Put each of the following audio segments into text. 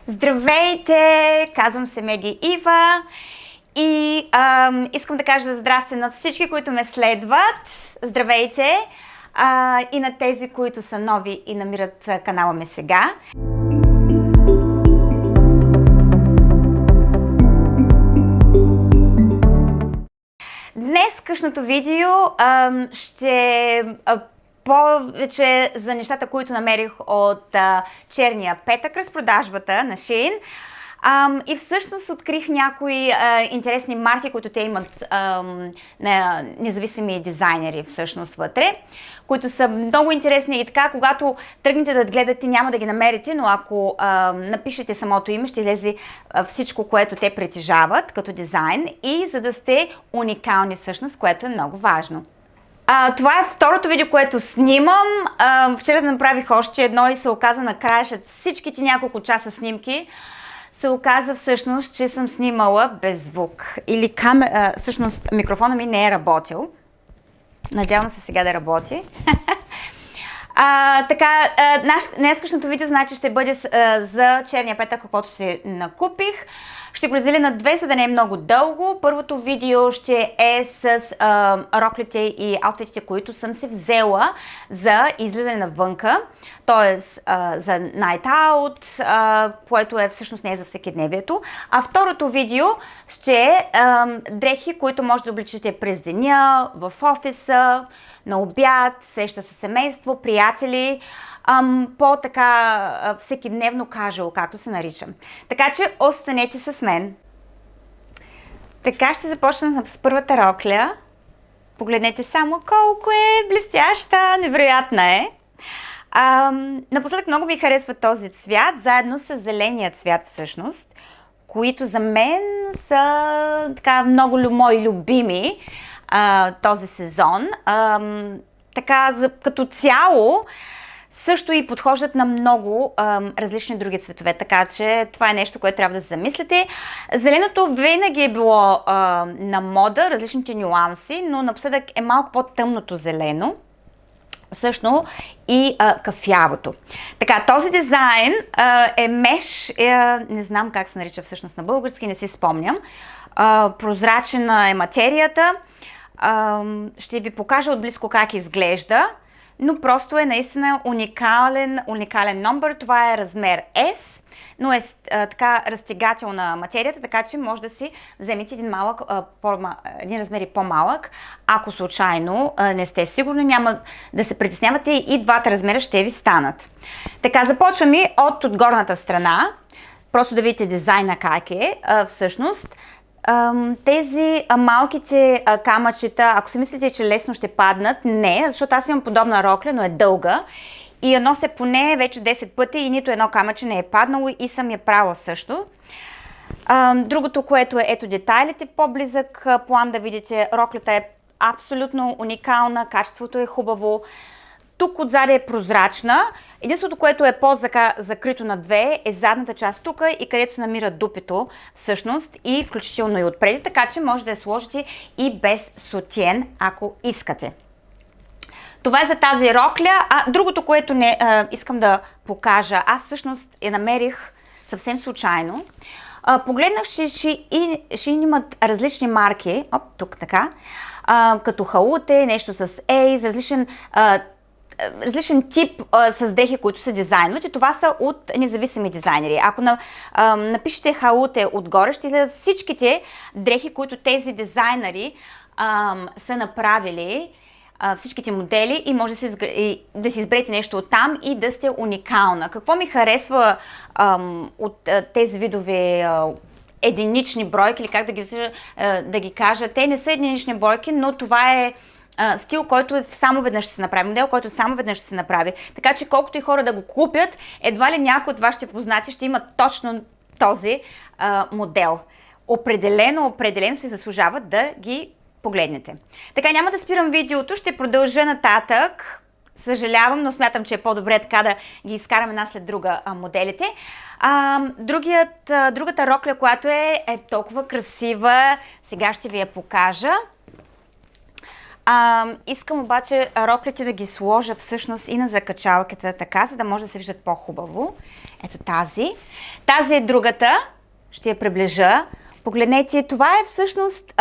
Здравейте! Казвам се Меги Ива и искам да кажа здрасти на всички, които ме следват. Здравейте! И на тези, които са нови и намират канала ми сега. Днес късното видео ще повече за нещата, които намерих от черния петък, разпродажбата на Shein. И всъщност открих някои интересни марки, които те имат на независими дизайнери всъщност вътре, които са много интересни и така, когато тръгнете да гледате, няма да ги намерите, но ако напишете самото име, ще излезе всичко, което те притежават като дизайн и за да сте уникални всъщност, което е много важно. Това е второто видео, което снимам. Вчера направих още едно и се оказа накрая, след всичките няколко часа снимки, се оказа всъщност, че съм снимала без звук. Или всъщност микрофона ми не е работил. Надявам се сега да работи. Днескашното видео значи ще бъде за черния петък, каквото се накупих. Ще го разделя на две, за да не е много дълго. Първото видео ще е с роклите и аутфитите, които съм се взела за излизане навънка, т.е. за night out, което е всъщност не е за всекидневието. А второто видео ще е дрехи, които може да обличате през деня, в офиса, на обяд, среща с семейство, приятели, по-така всекидневно кажал, както се нарича. Така че останете с мен. Така ще започна с първата рокля. Погледнете само колко е блестяща, невероятна е. Напоследък много ми харесва този цвят, заедно с зеления цвят всъщност, които за мен са така много мои любими този сезон. Така като цяло също и подхождат на много различни други цветове, така че това е нещо, което трябва да се замислите. Зеленото винаги е било на мода, различните нюанси, но напоследък е малко по-тъмното зелено, също и кафявото. Така, този дизайн е меш, не знам как се нарича всъщност на български, не си спомням. Прозрачна е материята. Ще ви покажа отблизко как изглежда, но просто е наистина уникален номер. Това е размер S, но е така разтегателна материята, така че може да си вземете един размер и по-малък. Ако случайно не сте сигурни, няма да се притеснявате и двата размера ще ви станат. Така, започваме от отгорната страна, просто да видите дизайна как е всъщност. Тези малките камъчета, ако си мислите, че лесно ще паднат, не, защото аз имам подобна рокля, но е дълга и я нося поне вече 10 пъти и нито едно камъче не е паднало и съм я правила също. Другото, което е ето детайлите в по-близък план да видите, роклята е абсолютно уникална, качеството е хубаво. Тук отзади е прозрачна. Единството, което е по-закрито на две, е задната част тук и където се намира дупето всъщност и включително и отпреди, така че може да я сложите и без сутиен, ако искате. Това е за тази рокля. Другото, което искам да покажа, аз всъщност я намерих съвсем случайно. Погледнах, ще имат различни марки, тук така, като халуте, нещо с Ace, различен тип с дрехи, които са дизайнват и това са от независими дизайнери. Ако напишете халуте отгоре, ще излезат всичките дрехи, които тези дизайнери са направили, всичките модели и може да си изберете нещо от там и да сте уникална. Какво ми харесва от тези видове единични бройки, или как да ги кажа, те не са единични бройки, но това е стил, който само веднъж ще се направи, модел, който само веднъж ще се направи. Така че колкото и хора да го купят, едва ли някой от вашите познати ще има точно този модел. Определено се заслужава да ги погледнете. Така, няма да спирам видеото, ще продължа нататък. Съжалявам, но смятам, че е по-добре така да ги изкарам една след друга моделите. Другата рокля, която е толкова красива, сега ще ви я покажа. Искам обаче роклите да ги сложа всъщност и на закачалката така, за да може да се виждат по-хубаво. Ето тази. Тази е другата. Ще я приближа. Погледнете, това е всъщност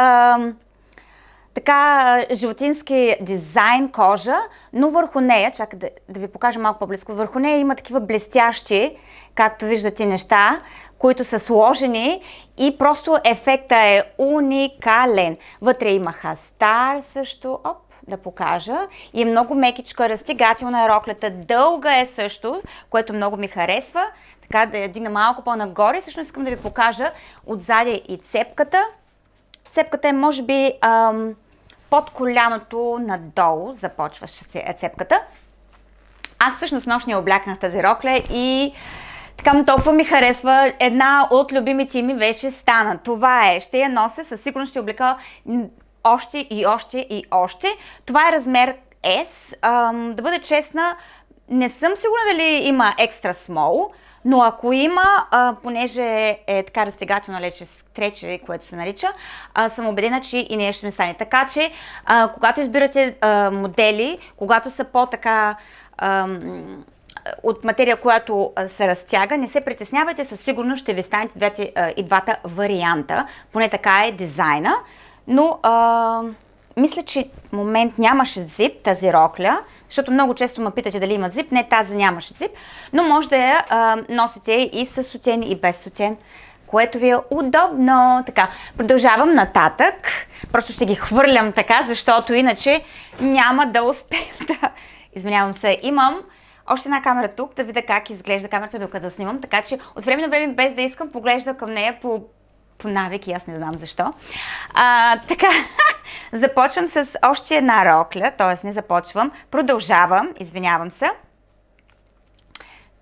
така животински дизайн кожа, но върху нея, чакай да ви покажа малко по-близко, върху нея има такива блестящи, както виждате, неща, които са сложени и просто ефекта е уникален. Вътре има хастар също, да покажа, и е много мекичка, разтегателна е роклята, дълга е също, което много ми харесва, така да я дигна малко по-нагоре. Всъщност искам да ви покажа отзади и цепката. Цепката е може би под коляното надолу започваше цепката. Аз всъщност нощния облякнах тази рокля и така толкова ми харесва. Една от любимите ми вече стана. Това е, ще я нося, със сигурност ще облека още и още и още. Това е размер S. Да бъда честна, не съм сигурна дали има екстра small, но ако има, понеже е така разтегателно лече стрече, което се нарича, съм убедена, че и нея ще ми стане. Така че, когато избирате модели, когато са по-така от материя, която се разтяга, не се притеснявайте, със сигурност ще ви станат и двата варианта. Поне така е дизайна. Но мисля, че в момент нямаше зип тази рокля, защото много често ме питате дали има зип. Не, тази нямаше зип, но може да я носите и с сутен, и без сутен, което ви е удобно. Така, продължавам нататък. Просто ще ги хвърлям така, защото иначе няма да успея да... Извинявам се, имам още една камера тук, да видя как изглежда камерата, докато снимам, така че от време на време, без да искам, поглежда към нея по навик и аз не знам защо. Така, започвам с още една рокля, т.е. не започвам, продължавам, извинявам се.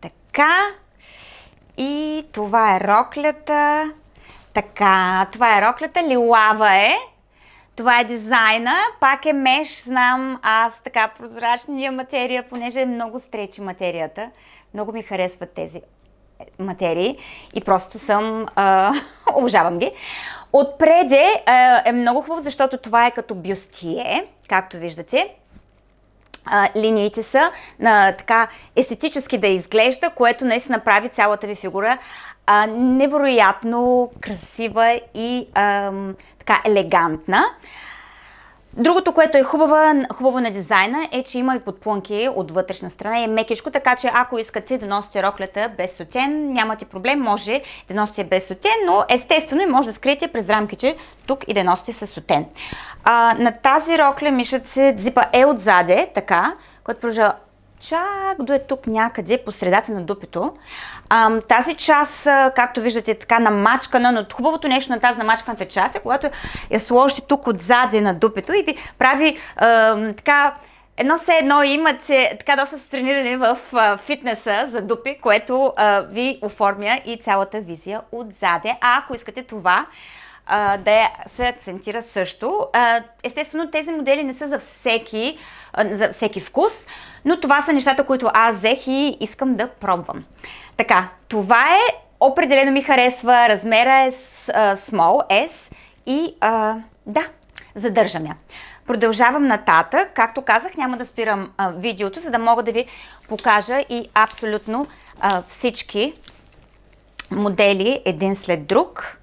Така, и това е роклята. Така, това е роклята, лилава е. Това е дизайна, пак е меш, знам аз, така прозрачния материя, понеже е много стречи материята. Много ми харесват тези материи и просто обожавам ги. Отпреде е много хубаво, защото това е като бюстие, както виждате. Линиите са така естетически да изглежда, което наистина прави цялата ви фигура невероятно красива и така елегантна. Другото, което е хубаво на дизайна, е, че има и подплънки от вътрешна страна и е мекичко, така че ако искате да носите роклята без сутен, нямате проблем, може да носите без сутен, но естествено и може да скриете през рамките тук и да носите с сутен. На тази рокля, мишът се, зипа е отзаде, така, който продължава чак до е тук някъде по средата на дупето. Тази част, както виждате, е така намачкана, но хубавото нещо на тази намачканата част е, когато я сложите тук отзади на дупето и ви прави така едно имате така доста се тренирали в фитнеса за дупи, което ви оформя и цялата визия отзаде. А ако искате това да се акцентира също. Естествено, тези модели не са за всеки вкус, но това са нещата, които аз взех и искам да пробвам. Така, това е, определено ми харесва, размера е small, S и да, задържам я. Продължавам нататък. Както казах, няма да спирам видеото, за да мога да ви покажа и абсолютно всички модели един след друг.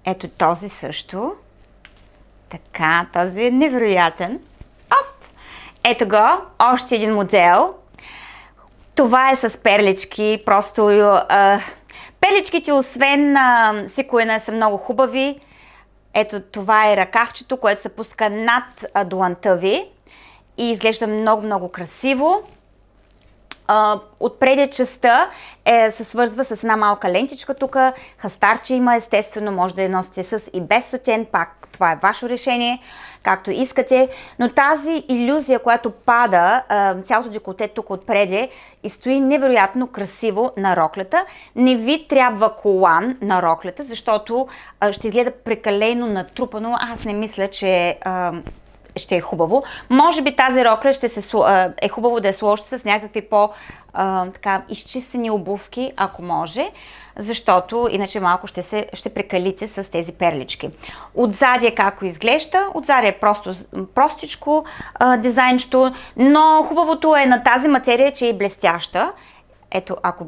Ето този също. Така, този е невероятен. Оп! Ето го, още един модел. Това е с перлички, просто перличките, освен секуена, са много хубави. Ето това е ръкавчето, което се пуска над дланта ви и изглежда много красиво. Отпреди частта се свързва с една малка лентичка тук, хастарче има, естествено, може да я носите с и без сутен, пак това е ваше решение, както искате, но тази илюзия, която пада, цялото деколте тук отпреди и стои невероятно красиво на роклята. Не ви трябва колан на роклята, защото ще изгледа прекалено натрупано. Аз не мисля, че ще е хубаво. Може би тази рокля е хубаво да я сложите с някакви изчистени обувки, ако може, защото иначе малко ще прекалите с тези перлички. Отзади е како изглежда, отзади е простичко дизайнчето, но хубавото е на тази материя, че е блестяща. Ето, ако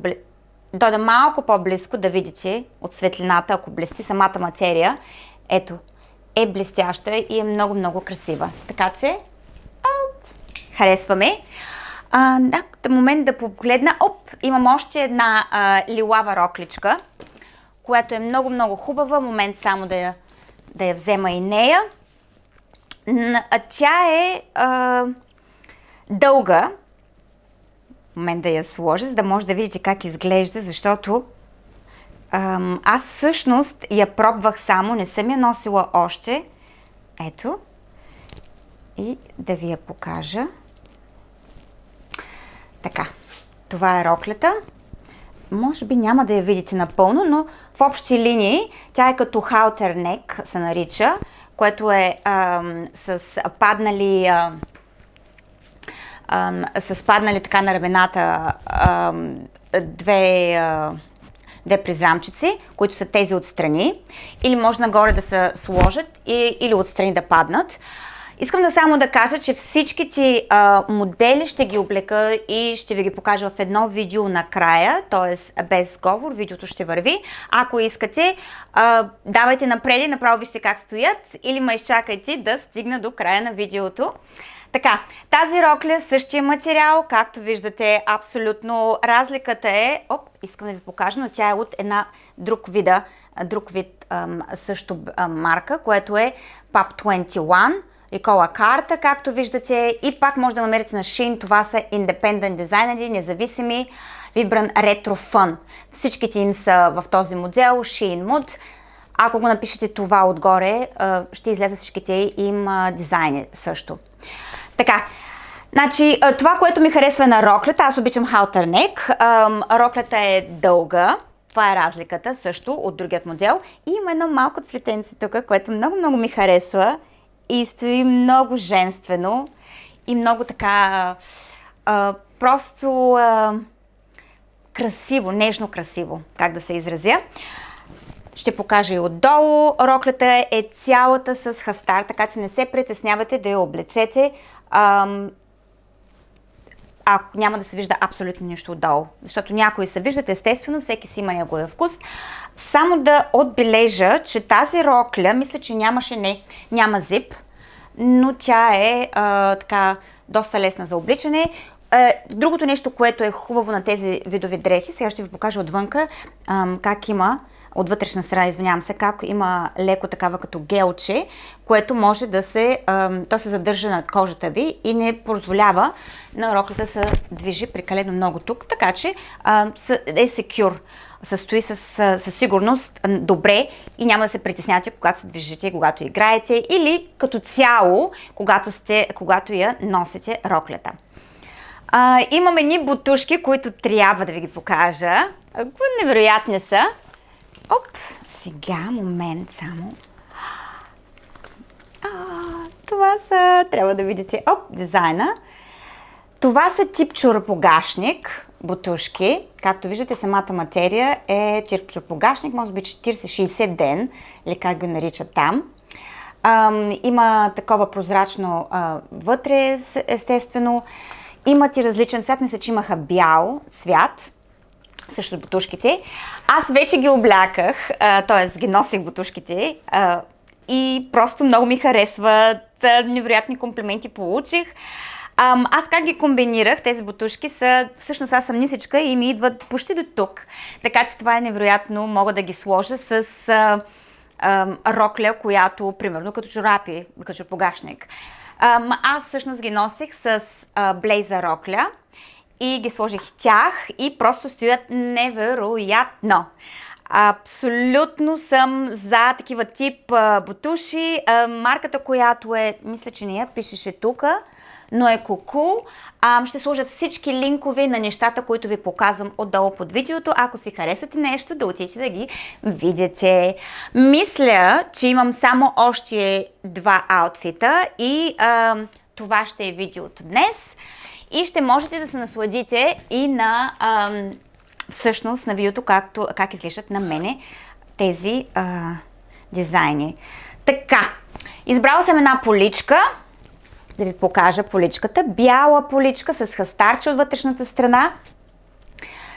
дойда малко по-близко да видите от светлината, ако блести самата материя, ето, е блестяща и е много красива. Така че, харесваме. Момент да погледна. Имам още една лилава рокличка, която е много хубава. Момент само да я взема и нея. Тя е дълга. Момент да я сложа, за да може да видите как изглежда, защото аз всъщност я пробвах само, не съм я носила още. Ето. И да ви я покажа. Така, това е роклята. Може би няма да я видите напълно, но в общи линии тя е като халтернек, се нарича, което е с паднали така на рамената две призрамчици, които са тези отстрани, или може нагоре да се сложат или отстрани да паднат. Искам само да кажа, че всички ти модели ще ги облека и ще ви ги покажа в едно видео накрая, т.е. без говор, видеото ще върви. Ако искате, давайте напред и направо вижте как стоят, или ме изчакайте да стигна до края на видеото. Така, тази рокля същия материал, както виждате, абсолютно разликата е, искам да ви покажа, но тя е от една друг вид също марка, което е PAP 21, Икола карта, както виждате, и пак може да намерите на Shein, това са independent дизайнери, независими, Vibram Retro Fun. Всичките им са в този модел, Shein Mood. Ако го напишете това отгоре, ще излезе всичките им дизайни също. Така, значи, това, което ми харесва на роклята, аз обичам халтернек. Роклята е дълга, това е разликата също от другият модел. И има едно малко цветенце тук, което много ми харесва и стои много женствено и много така просто красиво, нежно красиво, как да се изразя. Ще покажа и отдолу. Роклята е цялата с хастар, така че не се притеснявате да я облечете. Няма да се вижда абсолютно нищо отдолу, защото някои се виждат, естествено, всеки си има неговия вкус. Само да отбележа, че тази рокля, мисля, че няма зип, но тя е така доста лесна за обличане. Другото нещо, което е хубаво на тези видови дрехи, сега ще ви покажа отвънка как има, от вътрешна страна, извинявам се, как има леко такава като гелче, което може да то се задържа над кожата ви и не позволява на роклята да се движи прекалено много тук, така че е секюр, състои със сигурност добре и няма да се притеснявате, когато се движите, когато играете или като цяло, когато я носите роклята. Имаме ни бутушки, които трябва да ви ги покажа. Невероятни са. Сега, момент само. Това са, трябва да видите, дизайна. Това са тип чорапогашник, бутушки. Както виждате, самата материя е чорапогашник, може би 40-60 ден, или как го наричат там. Има такова прозрачно вътре, естествено. Имат и различен цвят, мисля, че имаха бял цвят. Също бутушките. Аз вече ги обляках, т.е. ги носих бутушките и просто много ми харесват, невероятни комплименти получих. Аз как ги комбинирах, тези бутушки са, всъщност аз съм нисичка и ми идват почти до тук, така че това е невероятно, мога да ги сложа с рокля, която, примерно, като чорапи, като чорапогашник. Аз всъщност ги носих с блейзър рокля и ги сложих тях и просто стоят невероятно. Абсолютно съм за такива тип бутуши. Марката, която мисля, че не я пишеше тук, но е куку. Ще сложа всички линкове на нещата, които ви показвам отдолу под видеото. Ако си харесате нещо, да отидете да ги видите. Мисля, че имам само още 2 аутфита и това ще е видеото днес. И ще можете да се насладите и на всъщност на видеото как изглеждат на мене тези дизайни. Така, избрала съм една поличка, да ви покажа поличката. Бяла поличка с хастарче от вътрешната страна.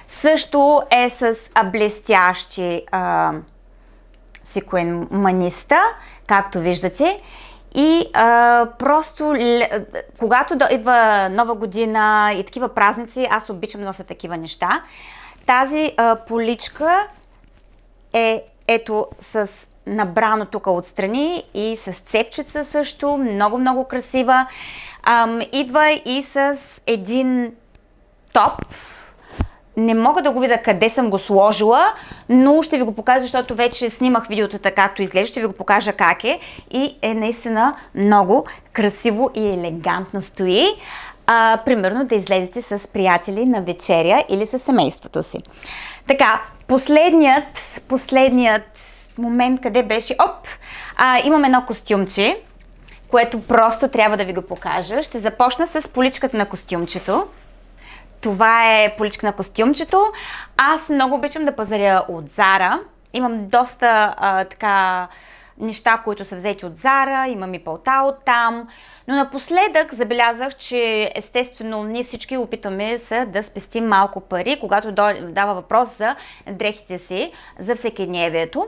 Също е с блестящи секуен маниста, както виждате. И просто, когато идва Нова година и такива празници, аз обичам да нося такива неща. Тази поличка е ето с набрано тук отстрани и с цепчица също, много красива. Идва и с един топ. Не мога да го видя къде съм го сложила, но ще ви го покажа, защото вече снимах видеото така, както изглежда, ще ви го покажа как е. И е наистина много красиво и елегантно стои. Примерно да излезете с приятели на вечеря или с семейството си. Така, последният момент, къде беше? Имам едно костюмче, което просто трябва да ви го покажа. Ще започна с поличката на костюмчето. Това е поличка на костюмчето. Аз много обичам да пазаря от Zara. Имам доста неща, които са взети от Zara, имам и палта от там. Но напоследък забелязах, че естествено ние всички опитваме се да спестим малко пари, когато дава въпрос за дрехите си, за всекидневието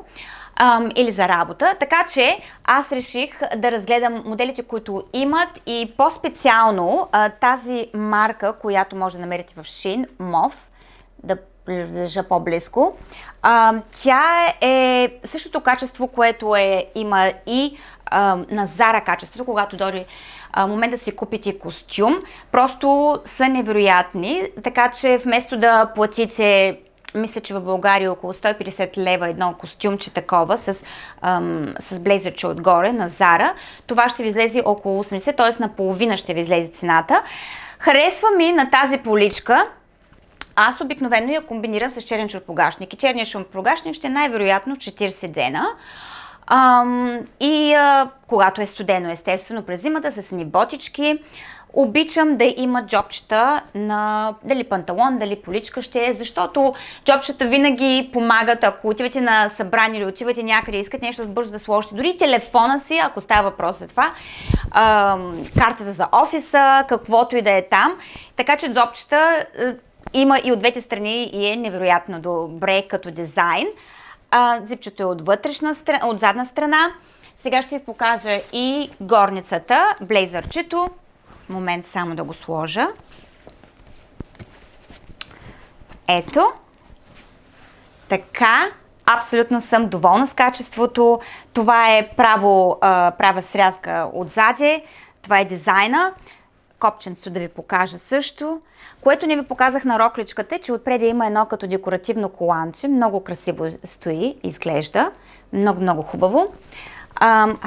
или за работа. Така че аз реших да разгледам моделите, които имат и по-специално тази марка, която може да намерите в Shein, MOV, да лежа по-близко. Тя е същото качество, което има и на Zara качеството, когато дойде момент да си купите костюм. Просто са невероятни, така че вместо да платите, мисля, че в България около 150 лева едно костюмче такова с блейзърче отгоре на Zara, това ще ви излезе около 80, т.е. наполовина ще ви излезе цената. Харесва ми на тази поличка. Аз обикновено я комбинирам с черен шурпогашник. И черният шурпогашник ще е най-вероятно 40 дена. Когато е студено, естествено, през зимата с едни ботички. Обичам да има джобчета на дали панталон, дали поличка ще е, защото джобчета винаги помагат, ако отивате на събрание или отивате някъде и искате нещо бързо да сложите. Дори телефона си, ако става въпрос за това, картата за офиса, каквото и да е там. Така че джобчета има и от двете страни и е невероятно добре като дизайн. Зипчето е от задна страна. Сега ще ви покажа и горницата, блейзърчето. Момент само да го сложа. Ето. Така. Абсолютно съм доволна с качеството. Това е права срязка отзади. Това е дизайна. Копченцето да ви покажа също. Което не ви показах на рокличката, че отпреди има едно като декоративно коланче. Много красиво стои, изглежда. Много хубаво.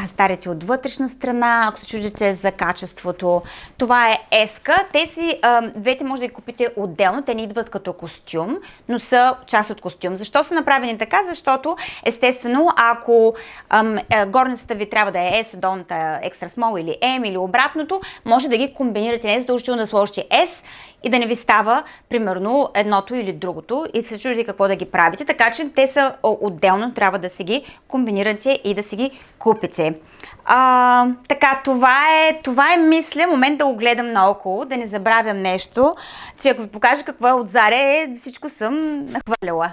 Старите от вътрешна страна, ако се чудите за качеството. Това е еска. Тези двете може да ги купите отделно. Те не идват като костюм, но са част от костюм. Защо са направени така? Защото естествено, ако горницата ви трябва да е S, долната екстра смол или M или обратното, може да ги комбинирате. Не е задължително да сложите S и да не ви става, примерно, едното или другото и се чудите какво да ги правите. Така че те са отделно, трябва да си ги комбинирате и да си ги купите. Така, това е мисля, момент да го гледам наоколо, да не забравям нещо, че ако ви покажа какво е от Zara, всичко съм нахвърляла.